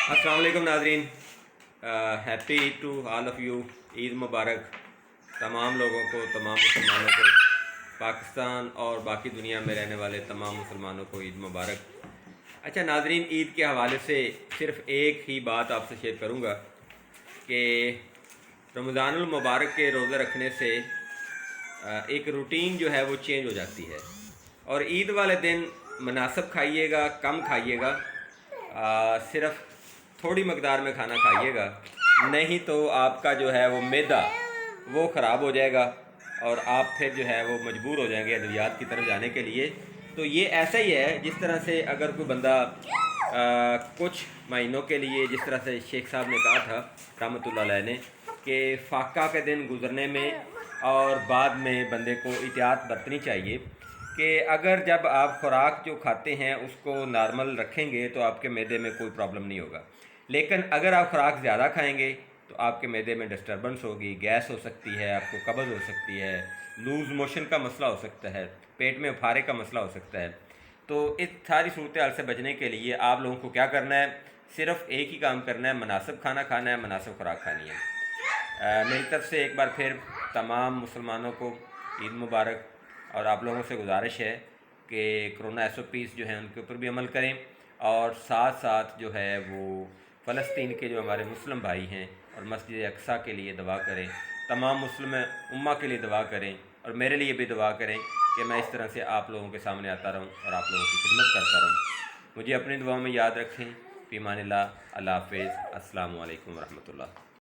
السلام علیکم ناظرین، happy Eid to all of you. Eid مبارک تمام لوگوں کو، تمام مسلمانوں کو، پاکستان اور باقی دنیا میں رہنے والے تمام مسلمانوں کو عید مبارک۔ اچھا ناظرین، عید کے حوالے سے صرف ایک ہی بات آپ سے شیئر کروں گا کہ رمضان المبارک کے روزے رکھنے سے ایک روٹین جو ہے وہ چینج ہو جاتی ہے، اور عید والے دن مناسب کھائیے گا، کم کھائیے گا، صرف تھوڑی مقدار میں کھانا کھائیے گا، نہیں تو آپ کا جو ہے وہ معدہ وہ خراب ہو جائے گا اور آپ پھر جو ہے وہ مجبور ہو جائیں گے ادویات کی طرف جانے کے لیے۔ تو یہ ایسا ہی ہے جس طرح سے اگر کوئی بندہ کچھ مہینوں کے لیے، جس طرح سے شیخ صاحب نے کہا تھا رحمۃ اللہ علیہ نے، کہ فاقہ کے دن گزرنے میں اور بعد میں بندے کو احتیاط برتنی چاہیے کہ اگر جب آپ خوراک جو کھاتے ہیں اس کو نارمل رکھیں گے تو آپ کے معدے میں کوئی پرابلم نہیں ہوگا، لیکن اگر آپ خوراک زیادہ کھائیں گے تو آپ کے معدے میں ڈسٹربنس ہوگی، گیس ہو سکتی ہے، آپ کو قبض ہو سکتی ہے، لوز موشن کا مسئلہ ہو سکتا ہے، پیٹ میں پھارے کا مسئلہ ہو سکتا ہے۔ تو اس ساری صورتحال سے بچنے کے لیے آپ لوگوں کو کیا کرنا ہے؟ صرف ایک ہی کام کرنا ہے، مناسب کھانا کھانا ہے، مناسب خوراک کھانی ہے۔ میری طرف سے ایک بار پھر تمام مسلمانوں کو عید مبارک، اور آپ لوگوں سے گزارش ہے کہ کرونا SOPs جو ہیں ان کے اوپر بھی عمل کریں، اور ساتھ ساتھ جو ہے وہ فلسطین کے جو ہمارے مسلم بھائی ہیں اور مسجد اقصیٰ کے لیے دعا کریں، تمام مسلم امہ کے لیے دعا کریں، اور میرے لیے بھی دعا کریں کہ میں اس طرح سے آپ لوگوں کے سامنے آتا رہوں اور آپ لوگوں کی خدمت کرتا رہوں۔ مجھے اپنی دعاؤں میں یاد رکھیں۔ فی امان اللہ، اللہ حافظ، السلام علیکم ورحمۃ اللہ۔